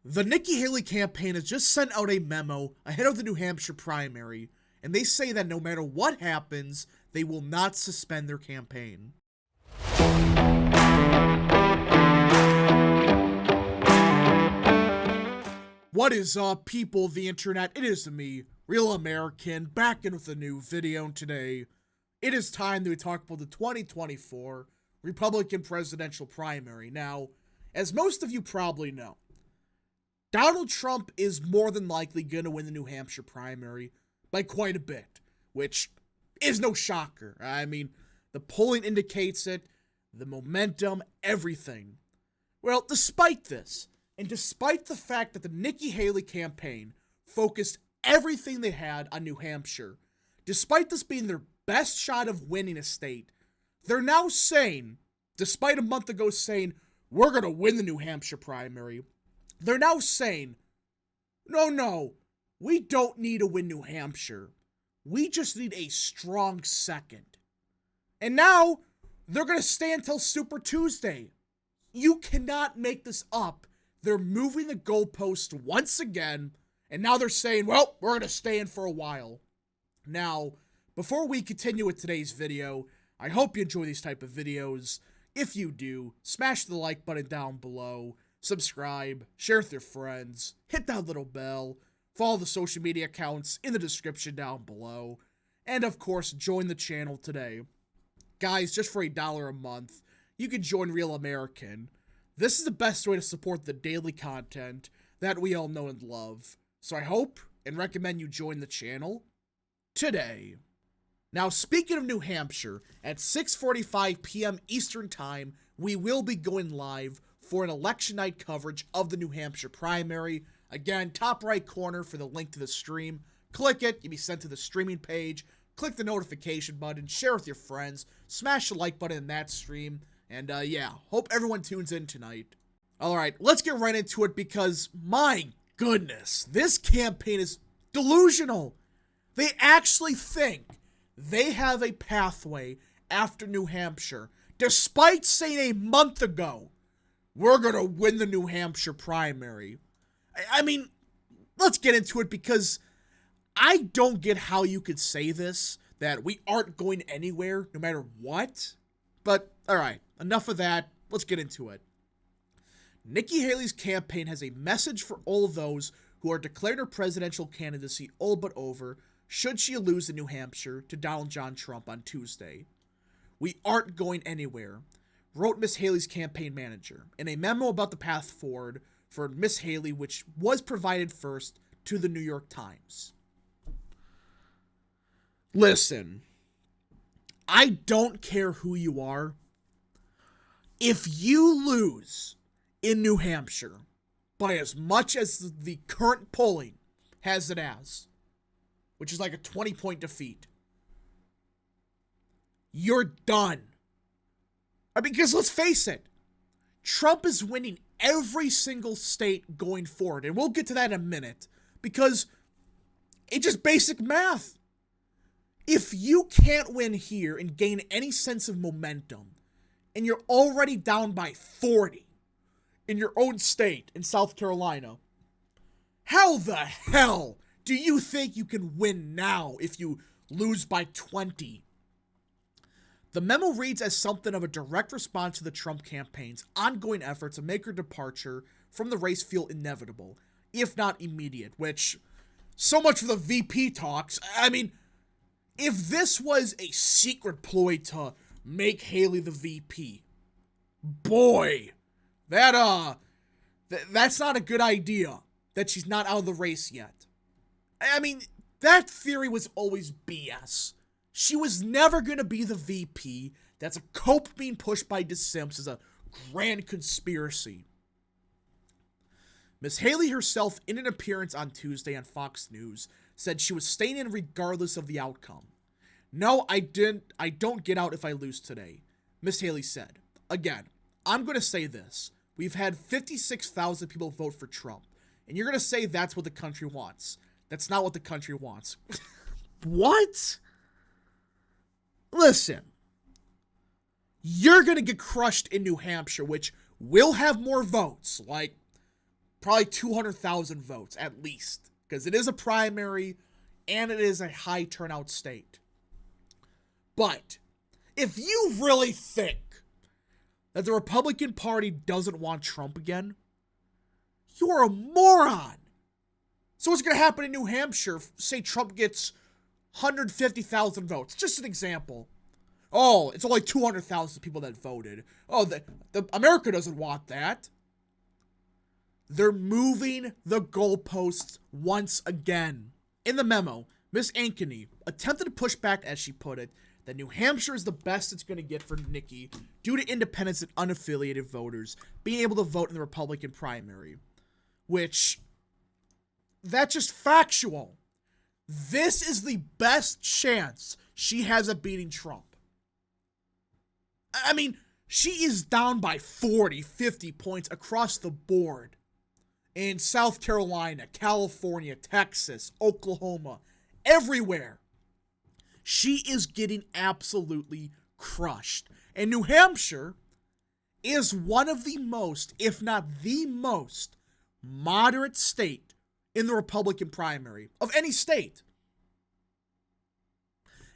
The Nikki Haley campaign has just sent out a memo ahead of the New Hampshire primary, and they say that no matter what happens, they will not suspend their campaign. What is up, people of the internet? It is me, Real American, back in with a new video today. It is time that we talk about the 2024 Republican presidential primary. Now, as most of you probably know, Donald Trump is more than likely going to win the New Hampshire primary by quite a bit, which is no shocker. I mean, the polling indicates it, the momentum, everything. Well, despite this, and despite the fact that the Nikki Haley campaign focused everything they had on New Hampshire, despite this being their best shot of winning a state, they're now saying, despite a month ago saying, we're going to win the New Hampshire primary, they're now saying, no, we don't need to win New Hampshire. We just need a strong second. And now, they're going to stay until Super Tuesday. You cannot make this up. They're moving the goalpost once again, and now they're saying, well, we're going to stay in for a while. Now, before we continue with today's video, I hope you enjoy these type of videos. If you do, smash the like button down below. Subscribe, share with your friends, hit that little bell, follow the social media accounts in the description down below, and of course, join the channel today. Guys, just for $1 a month, you can join Real American. This is the best way to support the daily content that we all know and love, so I hope and recommend you join the channel today. Now, speaking of New Hampshire, at 6:45 p.m. Eastern Time, we will be going live for an election night coverage of the New Hampshire primary. Again, top right corner for the link to the stream. Click it, you'll be sent to the streaming page. Click the notification button, share with your friends, smash the like button in that stream, and yeah, hope everyone tunes in tonight. Alright, let's get right into it because, my goodness, this campaign is delusional. They actually think they have a pathway after New Hampshire, despite saying a month ago, we're going to win the New Hampshire primary. I mean, let's get into it because I don't get how you could say this, that we aren't going anywhere no matter what. But, alright, enough of that. Let's get into it. Nikki Haley's campaign has a message for all those who are declaring her presidential candidacy all but over should she lose in New Hampshire to Donald John Trump on Tuesday. We aren't going anywhere, wrote Miss Haley's campaign manager in a memo about the path forward for Miss Haley, which was provided first to the New York Times. Listen, I don't care who you are. If you lose in New Hampshire by as much as the current polling has it as, which is like a 20-point defeat, you're done. Because let's face it, Trump is winning every single state going forward. And we'll get to that in a minute. Because it's just basic math. If you can't win here and gain any sense of momentum, and you're already down by 40 in your own state in South Carolina, how the hell do you think you can win now if you lose by 20? The memo reads as something of a direct response to the Trump campaign's ongoing efforts to make her departure from the race feel inevitable, if not immediate, which, so much for the VP talks. I mean, if this was a secret ploy to make Haley the VP, boy, that's not a good idea, that she's not out of the race yet. I mean, that theory was always BS. She was never going to be the VP. That's a cope being pushed by DeSantis as a grand conspiracy. Ms. Haley herself, in an appearance on Tuesday on Fox News, said she was staying in regardless of the outcome. No, I don't get out if I lose today, Ms. Haley said. Again, I'm going to say this. We've had 56,000 people vote for Trump, and you're going to say that's what the country wants. That's not what the country wants. What? Listen, you're going to get crushed in New Hampshire, which will have more votes, like probably 200,000 votes at least, because it is a primary and it is a high turnout state. But if you really think that the Republican Party doesn't want Trump again, you're a moron. So what's going to happen in New Hampshire? Say Trump gets 150,000 votes. Just an example. Oh, it's only 200,000 people that voted. Oh, the America doesn't want that. They're moving the goalposts once again. In the memo, Miss Ankeny attempted to push back, as she put it, that New Hampshire is the best it's going to get for Nikki due to independents and unaffiliated voters being able to vote in the Republican primary. Which, that's just factual. This is the best chance she has of beating Trump. I mean, she is down by 40, 50 points across the board. In South Carolina, California, Texas, Oklahoma, everywhere. She is getting absolutely crushed. And New Hampshire is one of the most, if not the most, moderate state in the Republican primary of any state.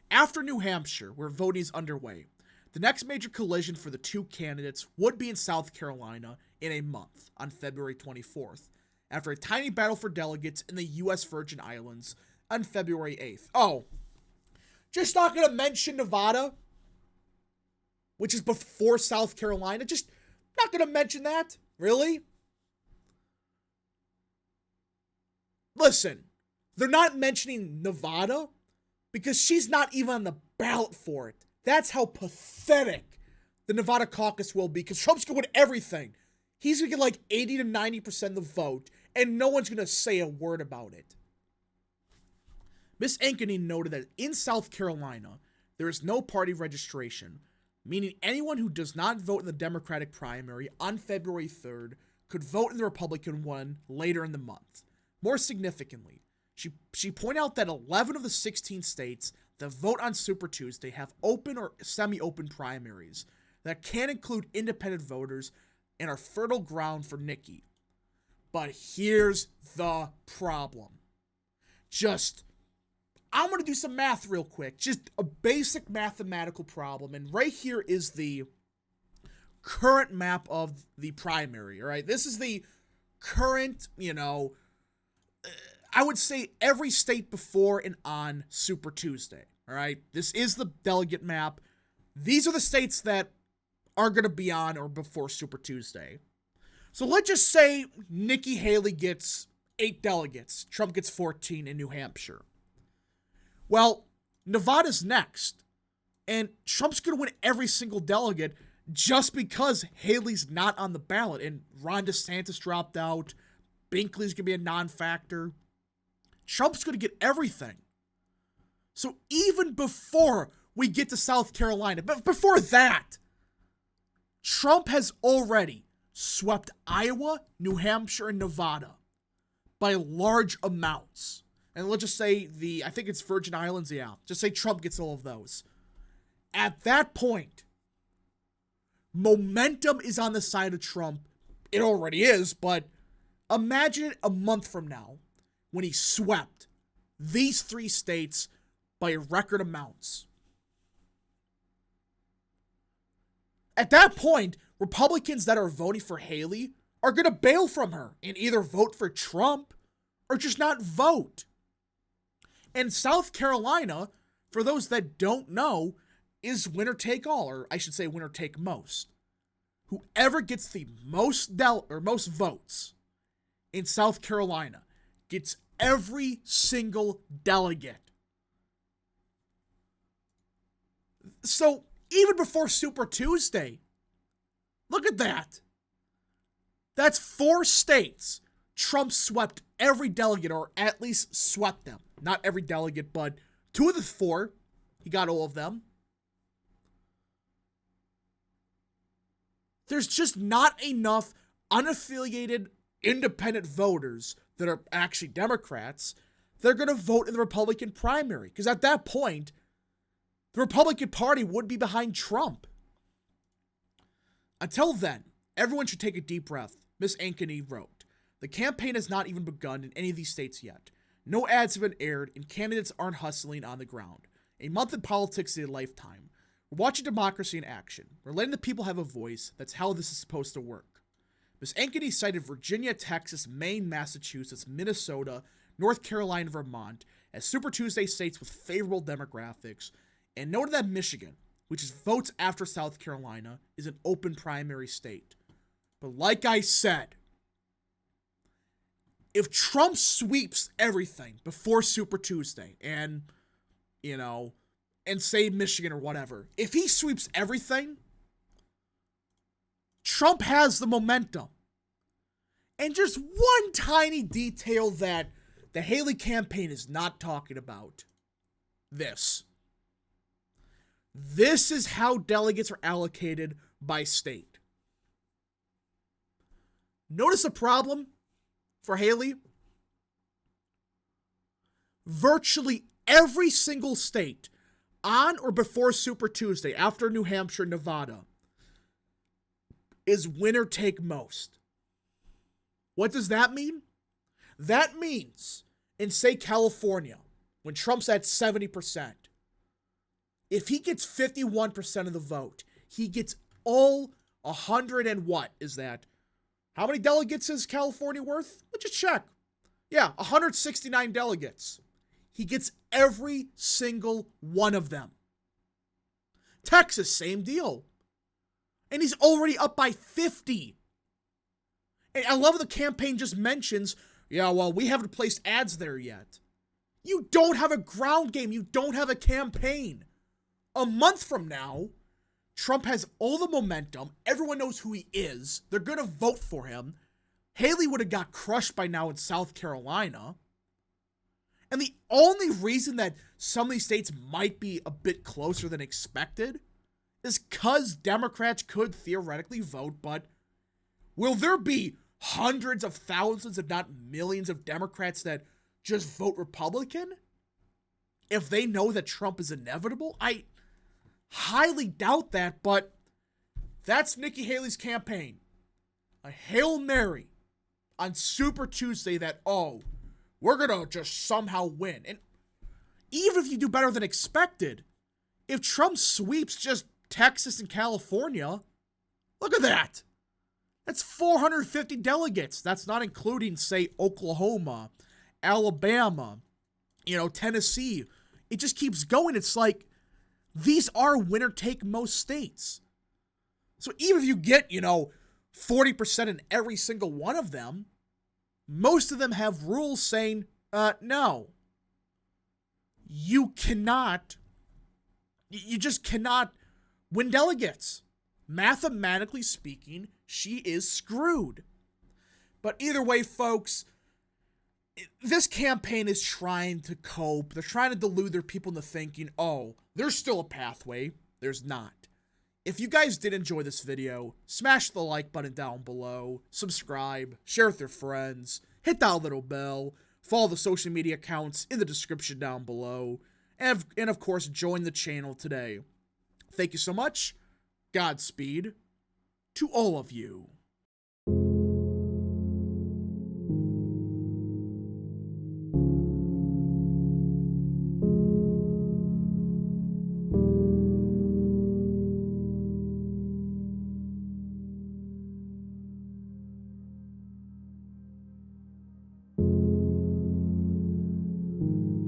After New Hampshire, where voting is underway, the next major collision for the two candidates would be in South Carolina in a month, on February 24th, after a tiny battle for delegates in the U.S. Virgin Islands on February 8th. Oh, just not going to mention Nevada, which is before South Carolina. Just not going to mention that. Really? Listen, they're not mentioning Nevada because she's not even on the ballot for it. That's how pathetic the Nevada caucus will be, because Trump's going to win everything. He's going to get like 80 to 90% of the vote, and no one's going to say a word about it. Miss Ankeny noted that in South Carolina, there is no party registration, meaning anyone who does not vote in the Democratic primary on February 3rd could vote in the Republican one later in the month. More significantly, she pointed out that 11 of the 16 states that vote on Super Tuesday have open or semi-open primaries that can include independent voters and are fertile ground for Nikki. But here's the problem. I'm going to do some math real quick. Just a basic mathematical problem. And right here is the current map of the primary, all right? This is the current, I would say every state before and on Super Tuesday, all right? This is the delegate map. These are the states that are going to be on or before Super Tuesday. So let's just say Nikki Haley gets 8 delegates. Trump gets 14 in New Hampshire. Well, Nevada's next. And Trump's going to win every single delegate just because Haley's not on the ballot. And Ron DeSantis dropped out. Binkley's going to be a non-factor. Trump's going to get everything. So even before we get to South Carolina, but before that, Trump has already swept Iowa, New Hampshire, and Nevada by large amounts. And let's just say I think it's Virgin Islands, yeah. Just say Trump gets all of those. At that point, momentum is on the side of Trump. It already is, but imagine it a month from now when he swept these 3 states by record amounts. At that point, Republicans that are voting for Haley are going to bail from her and either vote for Trump or just not vote. And South Carolina, for those that don't know, is winner take all, or I should say winner take most. Whoever gets the most votes in South Carolina gets every single delegate. So even before Super Tuesday, look at that. That's 4 states Trump swept every delegate, or at least swept them. Not every delegate, but 2 of the 4, he got all of them. There's just not enough unaffiliated independent voters that are actually Democrats that are going to vote in the Republican primary. Because at that point, the Republican Party would be behind Trump. Until then, everyone should take a deep breath. Miss Ankeny wrote, The campaign has not even begun in any of these states yet. No ads have been aired, and candidates aren't hustling on the ground. A month in politics is a lifetime. We're watching democracy in action. We're letting the people have a voice. That's how this is supposed to work. Ms. Ankeny cited Virginia, Texas, Maine, Massachusetts, Minnesota, North Carolina, and Vermont as Super Tuesday states with favorable demographics, and noted that Michigan, which is votes after South Carolina, is an open primary state. But like I said, if Trump sweeps everything before Super Tuesday and, and say Michigan or whatever, if he sweeps everything, Trump has the momentum. And just one tiny detail that the Haley campaign is not talking about. This is how delegates are allocated by state. Notice a problem for Haley? Virtually every single state on or before Super Tuesday, after New Hampshire, Nevada, is winner take most. What does that mean? That means, in say California, when Trump's at 70%, if he gets 51% of the vote, he gets all 100 and what is that? How many delegates is California worth? Let's just check. Yeah, 169 delegates. He gets every single one of them. Texas, same deal. And he's already up by 50. And I love the campaign just mentions, yeah, well, we haven't placed ads there yet. You don't have a ground game. You don't have a campaign. A month from now, Trump has all the momentum. Everyone knows who he is. They're going to vote for him. Haley would have got crushed by now in South Carolina. And the only reason that some of these states might be a bit closer than expected is because Democrats could theoretically vote, but will there be hundreds of thousands, if not millions, of Democrats that just vote Republican if they know that Trump is inevitable? I highly doubt that, but that's Nikki Haley's campaign. A Hail Mary on Super Tuesday that, we're going to just somehow win. And even if you do better than expected, if Trump sweeps just Texas and California, look at that. That's 450 delegates. That's not including, say, Oklahoma, Alabama, Tennessee. It just keeps going. It's like, these are winner-take-most states. So even if you get, 40% in every single one of them, most of them have rules saying, no. You just cannot win delegates. Mathematically speaking, she is screwed. But either way, folks, this campaign is trying to cope. They're trying to delude their people into thinking, there's still a pathway. There's not. If you guys did enjoy this video, smash the like button down below, subscribe, share with your friends, hit that little bell, follow the social media accounts in the description down below, and of course, join the channel today. Thank you so much. Godspeed to all of you.